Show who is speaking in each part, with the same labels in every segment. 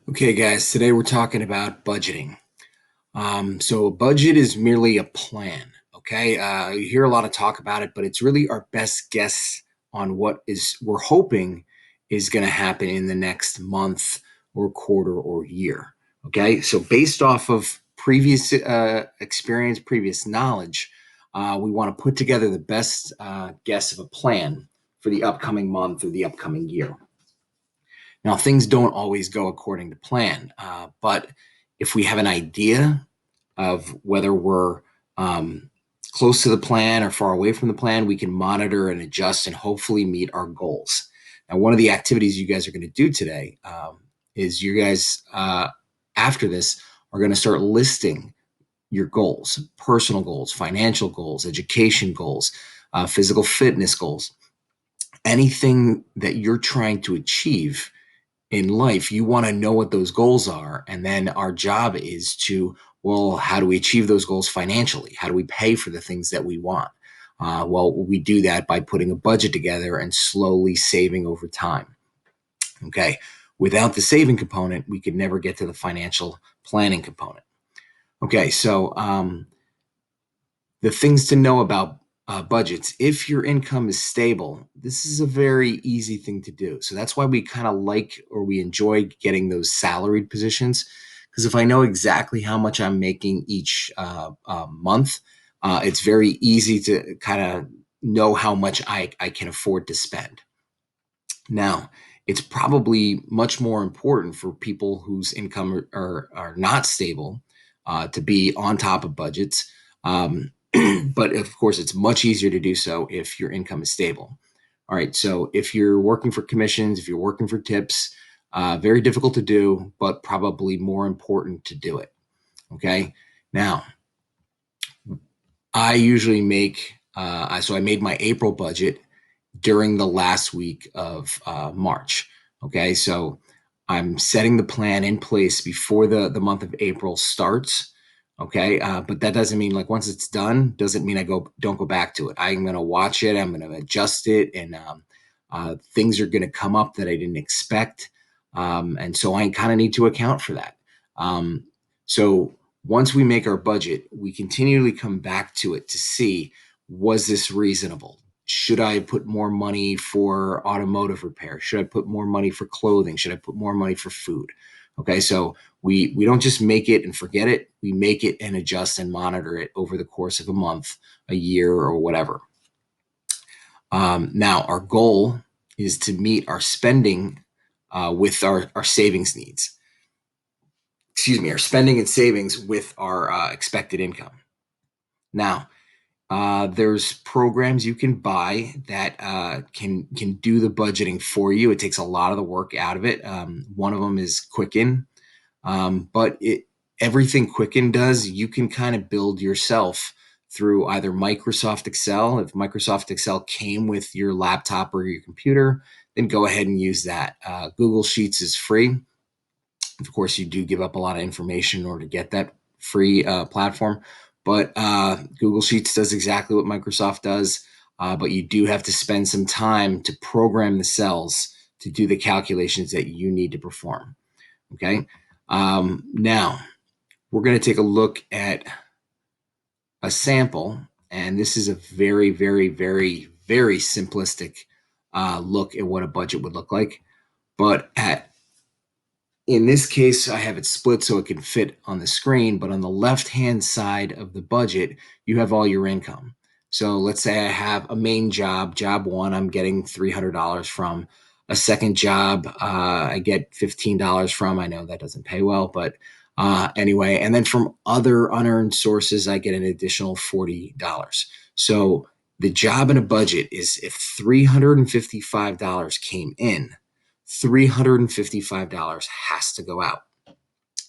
Speaker 1: Okay, guys, today we're talking about budgeting. So, a budget is merely a plan. Okay, you hear a lot of talk about it, but it's really our best guess on what is we're hoping is going to happen in the next month or quarter or year. Okay, so based off of previous experience, previous knowledge, we want to put together the best guess of a plan for the upcoming month or the upcoming year. Now, things don't always go according to plan, but if we have an idea of whether we're close to the plan or far away from the plan, we can monitor and adjust and hopefully meet our goals. Now, one of the activities you guys are going to do today is you guys, after this, are going to start listing your goals, personal goals, financial goals, education goals, physical fitness goals, anything that you're trying to achieve in life. You want to know what those goals are. And then our job is to, well, how do we achieve those goals financially? How do we pay for the things that we want? Well, we do that by putting a budget together and slowly saving over time. Okay. Without the saving component, we could never get to the financial planning component. Okay. So, the things to know about budgets. If your income is stable, this is a very easy thing to do. So that's why we kind of like or we enjoy getting those salaried positions. Because if I know exactly how much I'm making each month, it's very easy to kind of know how much I can afford to spend. Now, it's probably much more important for people whose income are not stable to be on top of budgets. But of course, it's much easier to do so if your income is stable. All right. So if you're working for commissions, if you're working for tips, very difficult to do, but probably more important to do it. Okay. Now, I usually make, so I made my April budget during the last week of March. Okay, so I'm setting the plan in place before the month of April starts. Okay, but that doesn't mean like once it's done, doesn't mean I don't go back to it. I'm going to watch it. I'm going to adjust it, and things are going to come up that I didn't expect, and so I kind of need to account for that. So once we make our budget, we continually come back to it to see, was this reasonable? Should I put more money for automotive repair? Should I put more money for clothing? Should I put more money for food? Okay, so we don't just make it and forget it. We make it and adjust and monitor it over the course of a month, a year, or whatever. Now, our goal is to meet our spending with our savings needs. Excuse me, our spending and savings with our expected income. Now, there's programs you can buy that can do the budgeting for you. It takes a lot of the work out of it. One of them is Quicken, but everything Quicken does, you can kind of build yourself through either Microsoft Excel. If Microsoft Excel came with your laptop or your computer, then go ahead and use that. Google Sheets is free. Of course, you do give up a lot of information in order to get that free platform. But Google Sheets does exactly what Microsoft does, but you do have to spend some time to program the cells to do the calculations that you need to perform. Okay. Now, we're going to take a look at a sample, and this is a very, very, very, very simplistic look at what a budget would look like. But in this case, I have it split so it can fit on the screen, but on the left-hand side of the budget, you have all your income. So let's say I have a main job, job one, I'm getting $300 from. A second job, I get $15 from. I know that doesn't pay well, but anyway. And then from other unearned sources, I get an additional $40. So the job in a budget is if $355 came in, $355 has to go out.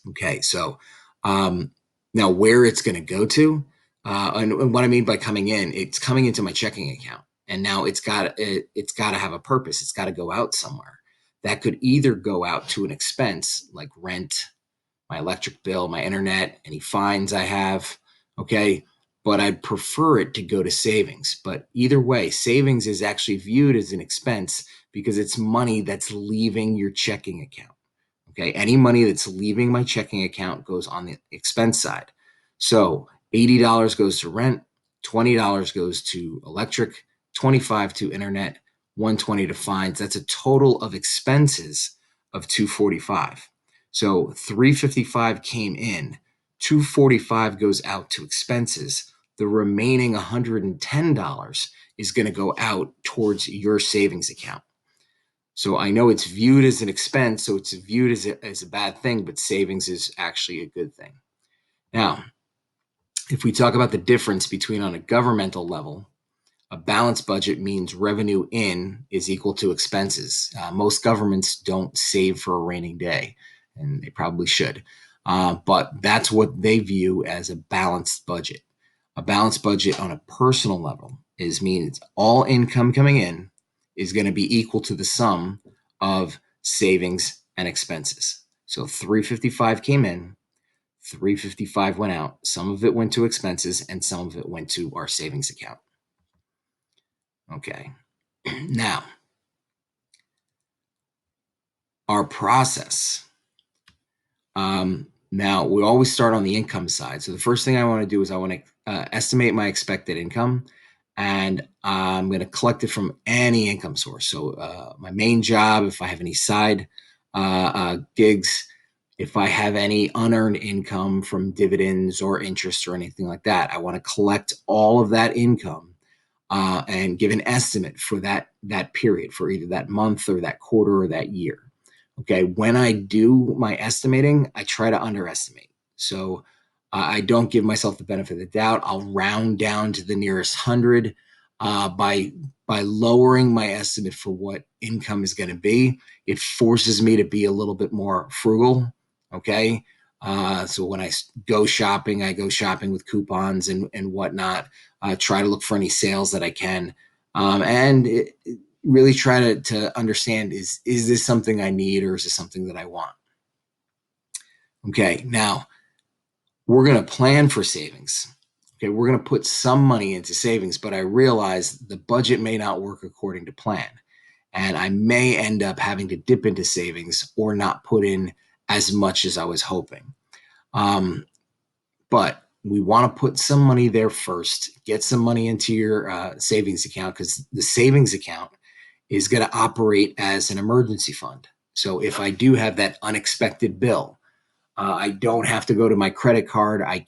Speaker 1: Okay, so now where it's going to go to, and what I mean by coming in, it's coming into my checking account, and now it's got to have a purpose. It's got to go out somewhere. That could either go out to an expense like rent, my electric bill, my internet, any fines I have. Okay, but I'd prefer it to go to savings. But either way, savings is actually viewed as an expense because it's money that's leaving your checking account. Okay, any money that's leaving my checking account goes on the expense side. So $80 goes to rent, $20 goes to electric, 25 to internet, 120 to fines. That's a total of expenses of 245. So 355 came in, 245 goes out to expenses. The remaining $110 is going to go out towards your savings account. So I know it's viewed as an expense, so it's viewed as a bad thing, but savings is actually a good thing. Now, if we talk about the difference between on a governmental level, a balanced budget means revenue in is equal to expenses. Most governments don't save for a rainy day, and they probably should. But that's what they view as a balanced budget. A balanced budget on a personal level means all income coming in is going to be equal to the sum of savings and expenses. So 355 came in, 355 went out. Some of it went to expenses, and some of it went to our savings account. Okay. Now, our process. Now, we always start on the income side. So the first thing I want to do is I want to estimate my expected income, and I'm going to collect it from any income source. So my main job, if I have any side gigs, if I have any unearned income from dividends or interest or anything like that, I want to collect all of that income and give an estimate for that period, for either that month or that quarter or that year. Okay, when I do my estimating, I try to underestimate. So I don't give myself the benefit of the doubt. I'll round down to the nearest hundred by lowering my estimate for what income is going to be. It forces me to be a little bit more frugal. Okay, so when I go shopping, I go shopping with coupons and whatnot. Try to look for any sales that I can, and really try to understand is this something I need or is this something that I want? Okay, now we're going to plan for savings. Okay, we're going to put some money into savings, but I realize the budget may not work according to plan. And I may end up having to dip into savings or not put in as much as I was hoping. But we want to put some money there first, get some money into your savings account, because the savings account is going to operate as an emergency fund. So if I do have that unexpected bill, I don't have to go to my credit card. I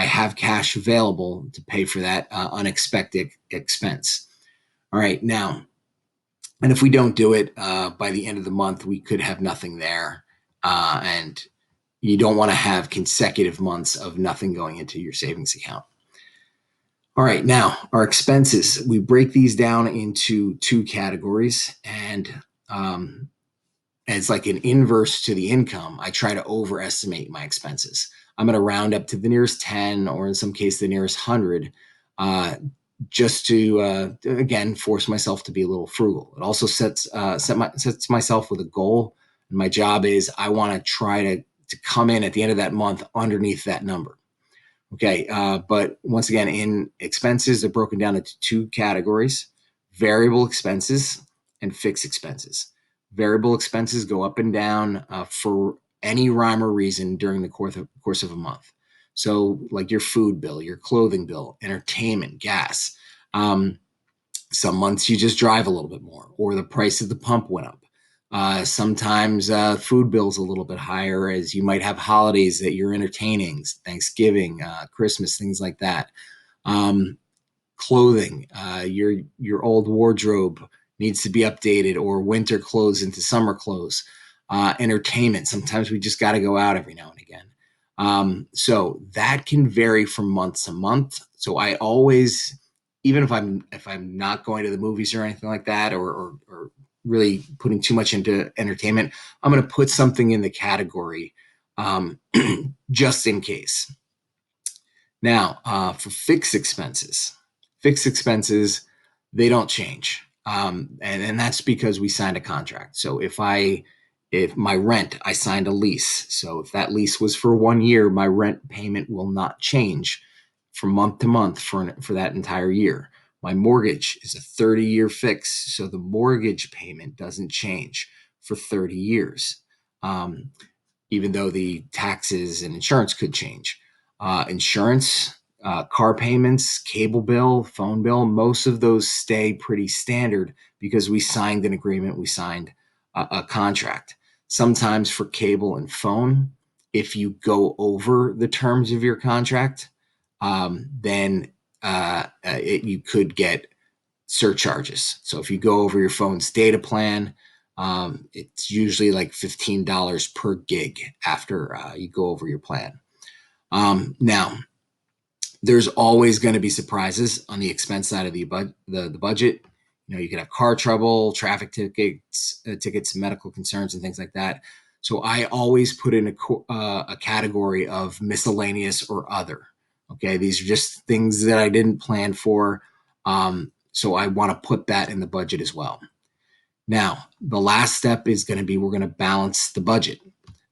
Speaker 1: have cash available to pay for that unexpected expense. All right, now, and if we don't do it by the end of the month, we could have nothing there. And you don't want to have consecutive months of nothing going into your savings account. All right, now our expenses, we break these down into two categories, and it's like an inverse to the income. I try to overestimate my expenses. I'm going to round up to the nearest 10, or in some case, the nearest 100, just to, again, force myself to be a little frugal. It also sets myself with a goal. And my job is I want to try to come in at the end of that month underneath that number. Okay, but once again, in expenses, they're broken down into two categories: variable expenses and fixed expenses. Variable expenses go up and down for any rhyme or reason during the course of a month. So, like your food bill, your clothing bill, entertainment, gas. Some months you just drive a little bit more, or the price of the pump went up. Sometimes food bills a little bit higher, as you might have holidays that you're entertaining, Thanksgiving, Christmas, things like that. Clothing, your old wardrobe needs to be updated, or winter clothes into summer clothes. Entertainment, sometimes we just got to go out every now and again. So that can vary from month to month. So I always, even if I'm not going to the movies or anything like that, or really putting too much into entertainment, I'm going to put something in the category just in case. Now, for fixed expenses, they don't change, and that's because we signed a contract. So if my rent, I signed a lease. So if that lease was for 1 year, my rent payment will not change from month to month for that entire year. My mortgage is a 30-year fix, so the mortgage payment doesn't change for 30 years. um, even though the taxes and insurance could change. Insurance, car payments, cable bill, phone bill, most of those stay pretty standard because we signed an agreement, we signed a contract. Sometimes for cable and phone, if you go over the terms of your contract, then you could get surcharges. So if you go over your phone's data plan, it's usually like $15 per gig after you go over your plan. Now, there's always going to be surprises on the expense side of the budget. You know, you could have car trouble, traffic tickets, medical concerns, and things like that. So I always put in a category of miscellaneous or other. Okay, these are just things that I didn't plan for. So I want to put that in the budget as well. Now, the last step is going to be we're going to balance the budget.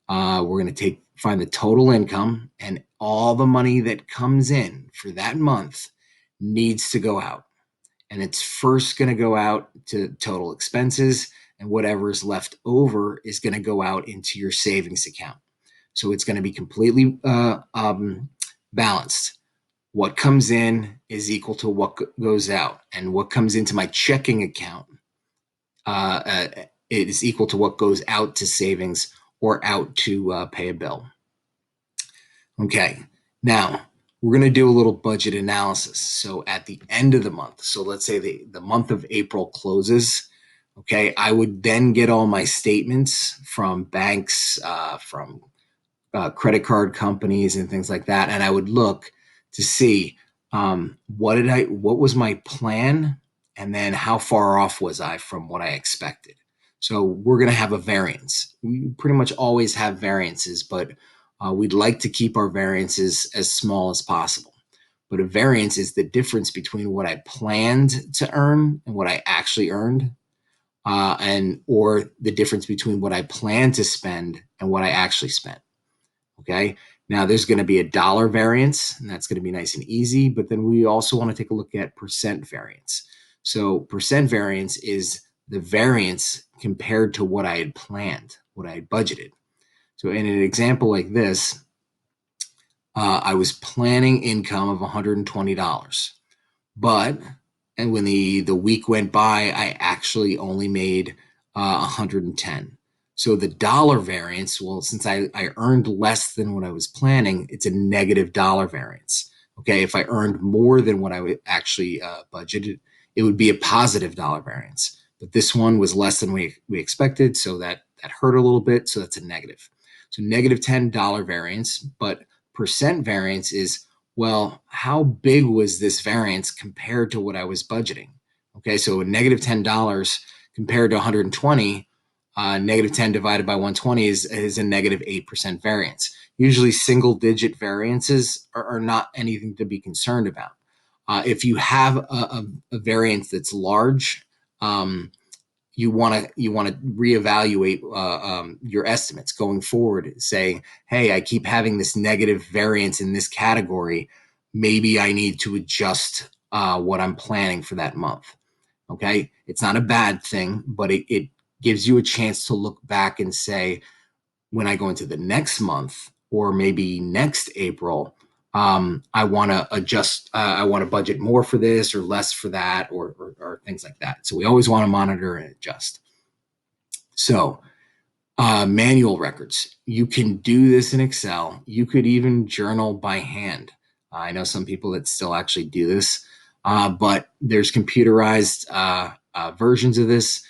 Speaker 1: We're going to find the total income, and all the money that comes in for that month needs to go out. And it's first going to go out to total expenses, and whatever is left over is going to go out into your savings account. So it's going to be completely balanced. What comes in is equal to what goes out, and what comes into my checking account it is equal to what goes out to savings or out to pay a bill. Okay, now we're going to do a little budget analysis. So at the end of the month, so let's say the month of April closes, okay, I would then get all my statements from banks, from credit card companies and things like that, and I would look to see what was my plan, and then how far off was I from what I expected. So we're going to have a variance. We pretty much always have variances, but we'd like to keep our variances as small as possible. But a variance is the difference between what I planned to earn and what I actually earned, and or the difference between what I planned to spend and what I actually spent. Okay. Now there's going to be a dollar variance, and that's going to be nice and easy. But then we also want to take a look at percent variance. So percent variance is the variance compared to what I had planned, what I had budgeted. So in an example like this, I was planning income of $120, but and when the week went by, I actually only made 110. So the dollar variance, well, since I earned less than what I was planning, it's a negative dollar variance. Okay, if I earned more than what I actually budgeted, it would be a positive dollar variance. But this one was less than we expected, so that hurt a little bit. So that's a negative. So negative $10 variance, but percent variance is, well, how big was this variance compared to what I was budgeting? Okay, so negative $10 compared to 120, negative 10 divided by 120 is a negative 8% variance. Usually single digit variances are not anything to be concerned about. If you have a variance that's large, you want to reevaluate your estimates going forward, saying, hey, I keep having this negative variance in this category. Maybe I need to adjust what I'm planning for that month. Okay, it's not a bad thing, but it gives you a chance to look back and say, when I go into the next month or maybe next April, I want to adjust. I want to budget more for this or less for that, or things like that. So we always want to monitor and adjust. So manual records, you can do this in Excel. You could even journal by hand. I know some people that still actually do this, but there's computerized versions of this.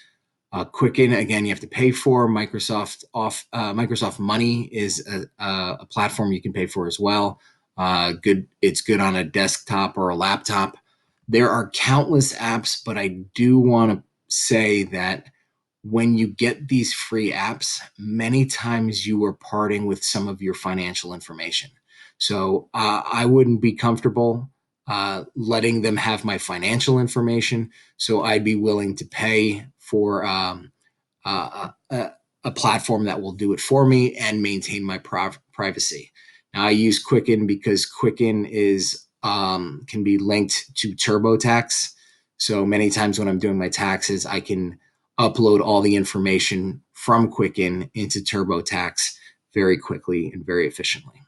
Speaker 1: Quicken, again, you have to pay for. Microsoft Money is a platform you can pay for as well. It's good on a desktop or a laptop. There are countless apps, but I do want to say that when you get these free apps, many times you are parting with some of your financial information. So I wouldn't be comfortable letting them have my financial information. So I'd be willing to pay for a platform that will do it for me and maintain my privacy. Now I use Quicken because Quicken is can be linked to TurboTax. So many times when I'm doing my taxes, I can upload all the information from Quicken into TurboTax very quickly and very efficiently.